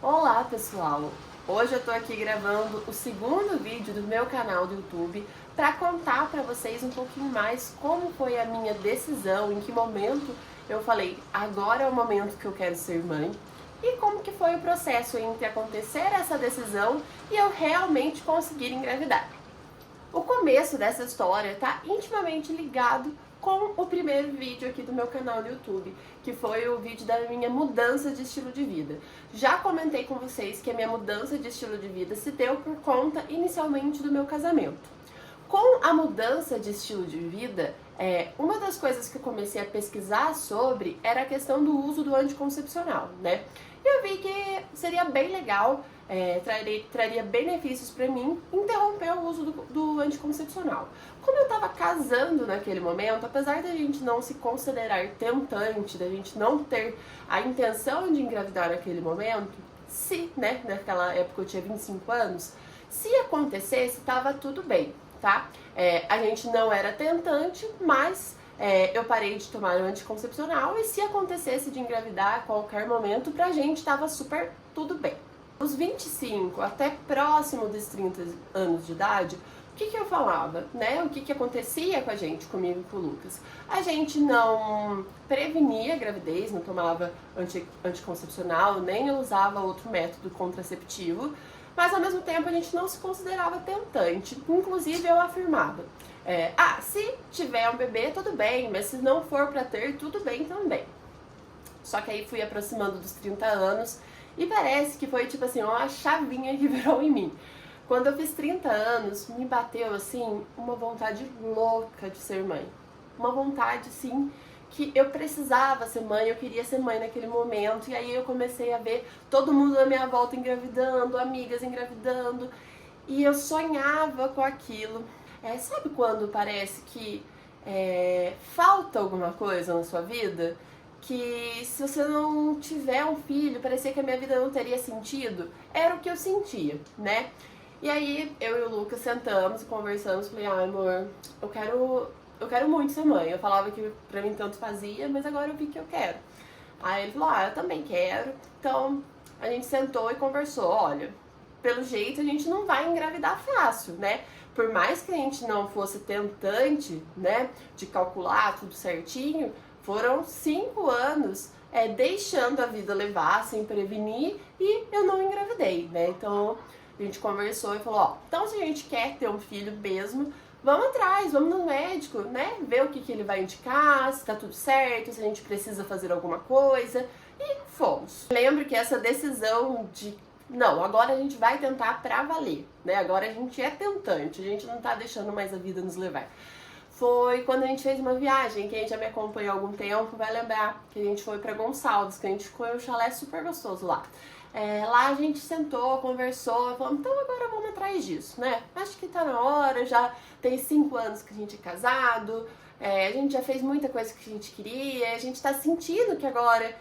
Olá pessoal! Hoje eu tô aqui gravando o segundo vídeo do meu canal do YouTube para contar para vocês um pouquinho mais como foi a minha decisão, em que momento eu falei agora é o momento que eu quero ser mãe e como que foi o processo entre acontecer essa decisão e eu realmente conseguir engravidar. O começo dessa história está intimamente ligado com o primeiro vídeo aqui do meu canal no YouTube, que foi o vídeo da minha mudança de estilo de vida. Já comentei com vocês que a minha mudança de estilo de vida se deu por conta inicialmente do meu casamento. Com a mudança de estilo de vida, uma das coisas que eu comecei a pesquisar sobre era a questão do uso do anticoncepcional, né? E eu vi que seria bem legal, traria benefícios para mim interromper o uso do anticoncepcional. Como eu estava casando naquele momento, apesar da gente não se considerar tentante, da gente não ter a intenção de engravidar naquele momento, se, né, naquela época eu tinha 25 anos, se acontecesse, estava tudo bem, tá? A gente não era tentante, mas eu parei de tomar o anticoncepcional e se acontecesse de engravidar a qualquer momento, pra gente estava super tudo bem. Dos 25 até próximo dos 30 anos de idade, o que eu falava, né? O que acontecia com a gente, comigo e com o Lucas? A gente não prevenia a gravidez, não tomava anticoncepcional, nem usava outro método contraceptivo, mas ao mesmo tempo a gente não se considerava tentante. Inclusive eu afirmava, se tiver um bebê, tudo bem, mas se não for pra ter, tudo bem também. Só que aí fui aproximando dos 30 anos e parece que foi tipo assim, uma chavinha que virou em mim. Quando eu fiz 30 anos, me bateu assim uma vontade louca de ser mãe. Uma vontade assim que eu precisava ser mãe, eu queria ser mãe naquele momento. E aí eu comecei a ver todo mundo à minha volta engravidando, amigas engravidando. E eu sonhava com aquilo. Sabe quando parece que falta alguma coisa na sua vida? Que se você não tiver um filho, parecia que a minha vida não teria sentido. Era o que eu sentia, né? E aí eu e o Lucas sentamos e conversamos, falei, amor, eu quero muito ser mãe. Eu falava que pra mim tanto fazia, mas agora eu vi que eu quero. Aí ele falou, eu também quero. Então a gente sentou e conversou, olha, pelo jeito a gente não vai engravidar fácil, né? Por mais que a gente não fosse tentante, né, de calcular tudo certinho, foram 5 anos deixando a vida levar, sem prevenir, e eu não engravidei, né? Então a gente conversou e falou, então se a gente quer ter um filho mesmo, vamos atrás, vamos no médico, né? Ver o que ele vai indicar, se tá tudo certo, se a gente precisa fazer alguma coisa. E fomos. Lembro que essa decisão de não, agora a gente vai tentar pra valer, né? Agora a gente é tentante, a gente não tá deixando mais a vida nos levar. Foi quando a gente fez uma viagem, quem já me acompanhou há algum tempo vai lembrar que a gente foi pra Gonçalves, que a gente ficou em um chalé super gostoso lá. Lá a gente sentou, conversou, falou, então agora vamos atrás disso, né? Acho que tá na hora, já tem 5 anos que a gente é casado, a gente já fez muita coisa que a gente queria, a gente tá sentindo que agora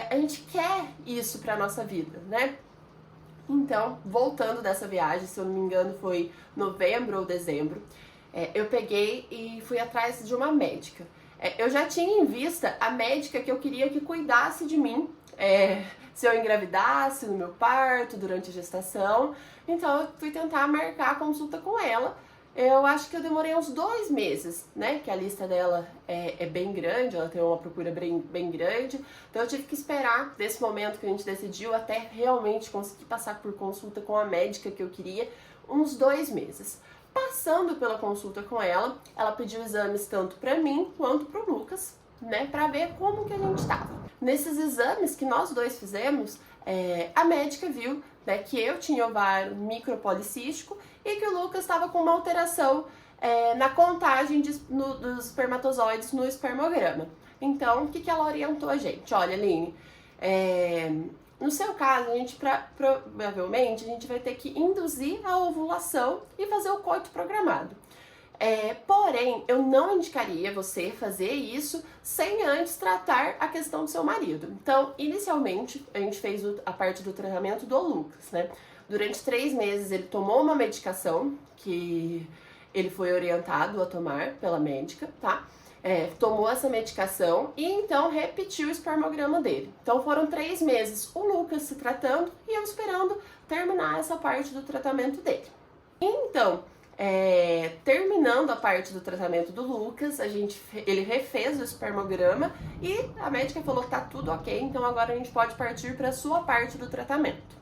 a gente quer isso pra nossa vida, né? Então, voltando dessa viagem, se eu não me engano foi novembro ou dezembro, eu peguei e fui atrás de uma médica. Eu já tinha em vista a médica que eu queria que cuidasse de mim, se eu engravidasse, no meu parto, durante a gestação. Então eu fui tentar marcar a consulta com ela. Eu acho que eu demorei uns 2 meses, né? Que a lista dela é bem grande, ela tem uma procura bem grande. Então eu tive que esperar desse momento que a gente decidiu até realmente conseguir passar por consulta com a médica que eu queria, uns 2 meses. Passando pela consulta com ela, ela pediu exames tanto pra mim quanto pro Lucas, né? Pra ver como que a gente tava. Nesses exames que nós dois fizemos, a médica viu, né, que eu tinha ovário micropolicístico e que o Lucas estava com uma alteração na contagem dos espermatozoides no espermograma. Então, o que ela orientou a gente? Olha, Aline, no seu caso, a gente provavelmente a gente vai ter que induzir a ovulação e fazer o coito programado. Porém, eu não indicaria você fazer isso sem antes tratar a questão do seu marido. Então, inicialmente, a gente fez a parte do tratamento do Lucas, né? Durante 3 meses ele tomou uma medicação que ele foi orientado a tomar pela médica, tá? tomou essa medicação e então repetiu o espermograma dele. Então foram 3 meses o Lucas se tratando e eu esperando terminar essa parte do tratamento dele. Então, terminando a parte do tratamento do Lucas, ele refez o espermograma e a médica falou que tá tudo ok, então agora a gente pode partir para a sua parte do tratamento.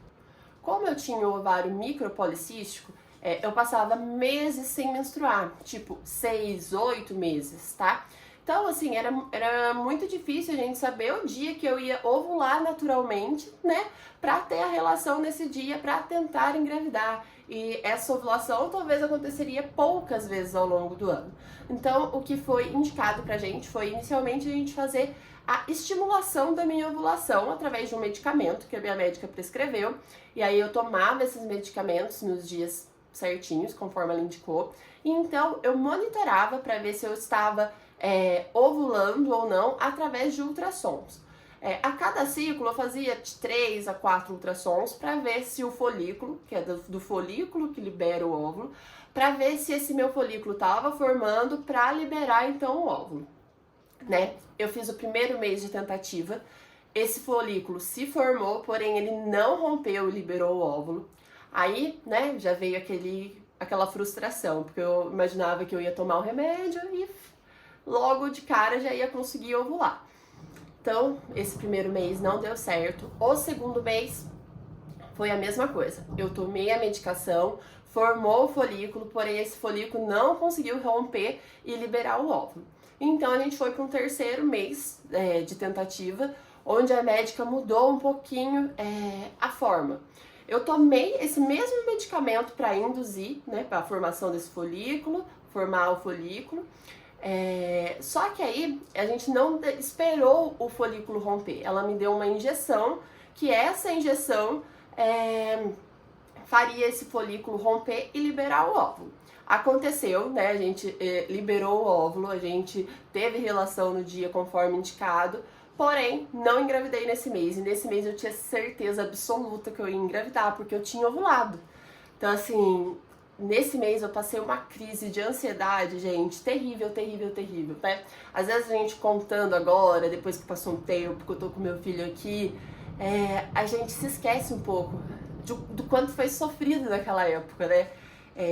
Como eu tinha o ovário micropolicístico, eu passava meses sem menstruar, tipo 6, 8 meses, tá? Então, assim, era muito difícil a gente saber o dia que eu ia ovular naturalmente, né? Pra ter a relação nesse dia, pra tentar engravidar. E essa ovulação talvez aconteceria poucas vezes ao longo do ano. Então, o que foi indicado pra gente foi, inicialmente, a gente fazer a estimulação da minha ovulação através de um medicamento que a minha médica prescreveu. E aí eu tomava esses medicamentos nos dias certinhos, conforme ela indicou. E então eu monitorava para ver se eu estava ovulando ou não através de ultrassons. A cada ciclo eu fazia de 3 a 4 ultrassons para ver se o folículo, que é do folículo que libera o óvulo, para ver se esse meu folículo estava formando para liberar então o óvulo, né? Eu fiz o primeiro mês de tentativa, esse folículo se formou, porém ele não rompeu e liberou o óvulo. Aí, né, já veio aquela frustração, porque eu imaginava que eu ia tomar o remédio e logo de cara já ia conseguir ovular. Então, esse primeiro mês não deu certo. O segundo mês foi a mesma coisa. Eu tomei a medicação, formou o folículo, porém esse folículo não conseguiu romper e liberar o óvulo. Então, a gente foi para um terceiro mês de tentativa, onde a médica mudou um pouquinho a forma. Eu tomei esse mesmo medicamento para induzir, né, para a formação desse folículo, formar o folículo. Só que aí a gente não esperou o folículo romper. Ela me deu uma injeção, que essa injeção faria esse folículo romper e liberar o óvulo. Aconteceu, né? A gente liberou o óvulo, a gente teve relação no dia conforme indicado, porém não engravidei nesse mês. E nesse mês eu tinha certeza absoluta que eu ia engravidar, porque eu tinha ovulado. Então, assim, nesse mês eu passei uma crise de ansiedade, gente, terrível, terrível, terrível, né? Às vezes a gente contando agora, depois que passou um tempo, que eu tô com meu filho aqui, a gente se esquece um pouco do quanto foi sofrido naquela época, né?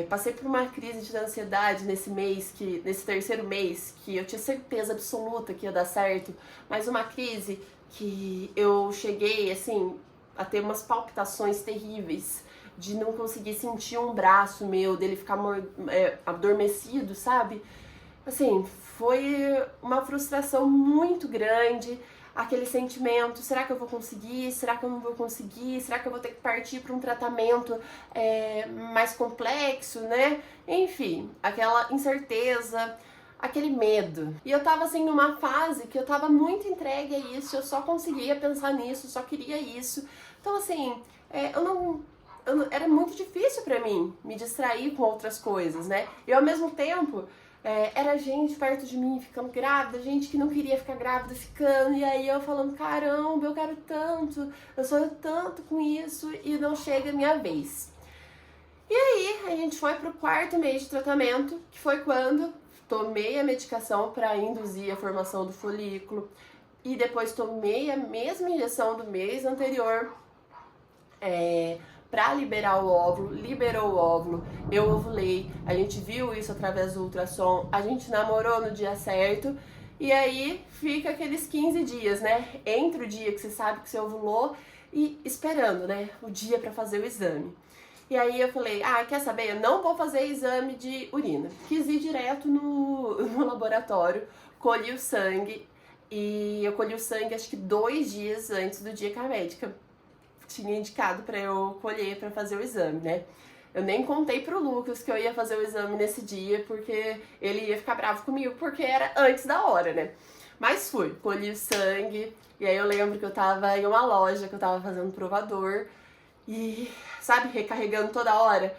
Passei por uma crise de ansiedade nesse terceiro mês, que eu tinha certeza absoluta que ia dar certo, mas uma crise que eu cheguei, assim, a ter umas palpitações terríveis, de não conseguir sentir um braço meu, dele ficar adormecido, sabe? Assim, foi uma frustração muito grande, aquele sentimento, será que eu vou conseguir? Será que eu não vou conseguir? Será que eu vou ter que partir para um tratamento mais complexo, né? Enfim, aquela incerteza, aquele medo. E eu tava assim numa fase que eu tava muito entregue a isso, eu só conseguia pensar nisso, só queria isso. Então assim, era muito difícil pra mim me distrair com outras coisas, né? E ao mesmo tempo, era gente perto de mim ficando grávida, gente que não queria ficar grávida ficando, e aí eu falando, caramba, eu quero tanto, eu sonho tanto com isso e não chega a minha vez. E aí a gente foi pro 4º mês de tratamento, que foi quando tomei a medicação para induzir a formação do folículo e depois tomei a mesma injeção do mês anterior para liberar o óvulo, liberou o óvulo, eu ovulei, a gente viu isso através do ultrassom, a gente namorou no dia certo, e aí fica aqueles 15 dias, né, entre o dia que você sabe que você ovulou e esperando, né, o dia para fazer o exame. E aí eu falei, quer saber, eu não vou fazer exame de urina, quis ir direto no laboratório, colhi o sangue, e eu colhi o sangue acho que 2 dias antes do dia que a médica tinha indicado para eu colher para fazer o exame, né? Eu nem contei pro Lucas que eu ia fazer o exame nesse dia, porque ele ia ficar bravo comigo, porque era antes da hora, né? Mas fui, colhi o sangue, e aí eu lembro que eu tava em uma loja, que eu tava fazendo provador, e, sabe, recarregando toda hora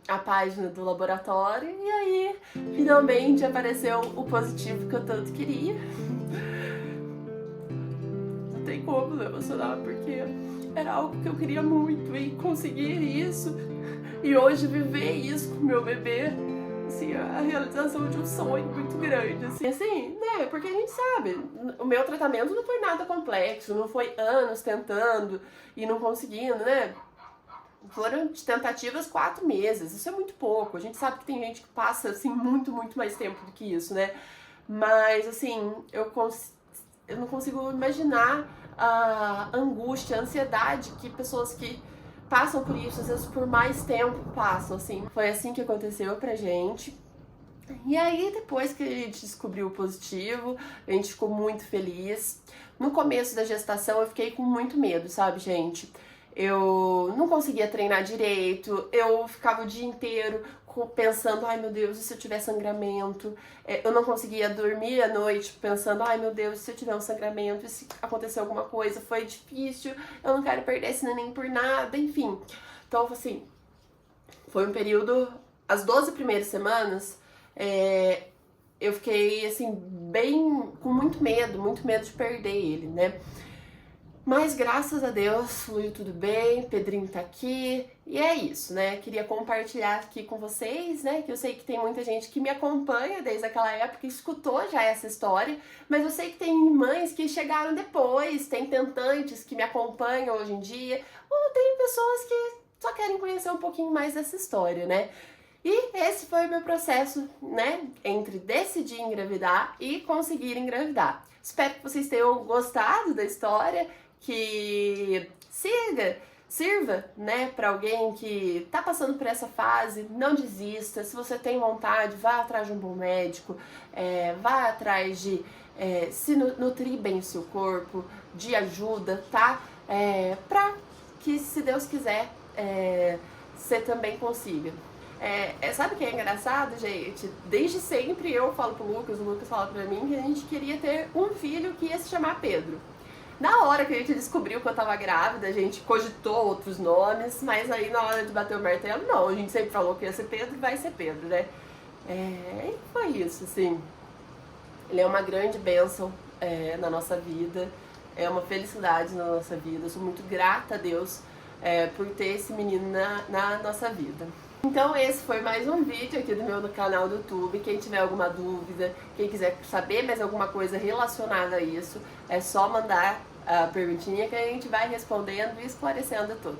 a página do laboratório, e aí, finalmente, apareceu o positivo que eu tanto queria. Não tem como não emocionar, porque era algo que eu queria muito, e conseguir isso, e hoje viver isso com meu bebê, assim, a realização de um sonho muito grande, assim, né, porque a gente sabe, o meu tratamento não foi nada complexo, não foi anos tentando e não conseguindo, né, foram de tentativas 4 meses, isso é muito pouco, a gente sabe que tem gente que passa, assim, muito mais tempo do que isso, né, mas, assim, eu não consigo imaginar a angústia, a ansiedade que pessoas que passam por isso, às vezes por mais tempo passam, assim. Foi assim que aconteceu pra gente. E aí, depois que a gente descobriu o positivo, a gente ficou muito feliz. No começo da gestação, eu fiquei com muito medo, sabe, gente? Eu não conseguia treinar direito, eu ficava o dia inteiro pensando, ai meu Deus, e se eu tiver sangramento? Eu não conseguia dormir à noite pensando, ai meu Deus, e se eu tiver um sangramento? E se acontecer alguma coisa? Foi difícil, eu não quero perder esse neném por nada, enfim. Então, assim, foi um período, as 12 primeiras semanas, eu fiquei, assim, bem, com muito medo de perder ele, né? Mas graças a Deus fluiu tudo bem, Pedrinho tá aqui e é isso, né? Queria compartilhar aqui com vocês, né? Que eu sei que tem muita gente que me acompanha desde aquela época e escutou já essa história, mas eu sei que tem mães que chegaram depois, tem tentantes que me acompanham hoje em dia, ou tem pessoas que só querem conhecer um pouquinho mais dessa história, né? E esse foi o meu processo, né? Entre decidir engravidar e conseguir engravidar. Espero que vocês tenham gostado da história, que sirva, né, para alguém que tá passando por essa fase. Não desista, se você tem vontade, vá atrás de um bom médico, vá atrás de se nutrir bem o seu corpo, de ajuda, tá? Pra que, se Deus quiser, você também consiga. Sabe o que é engraçado, gente? Desde sempre eu falo pro Lucas, o Lucas fala pra mim que a gente queria ter um filho que ia se chamar Pedro. Na hora que a gente descobriu que eu tava grávida, a gente cogitou outros nomes, mas aí na hora de bater o martelo, não, a gente sempre falou que ia ser Pedro e vai ser Pedro, né? E foi isso, assim. Ele é uma grande bênção na nossa vida, é uma felicidade na nossa vida. Eu sou muito grata a Deus por ter esse menino na nossa vida. Então esse foi mais um vídeo aqui do meu canal do YouTube. Quem tiver alguma dúvida, quem quiser saber mais alguma coisa relacionada a isso, é só mandar a perguntinha que a gente vai respondendo e esclarecendo tudo.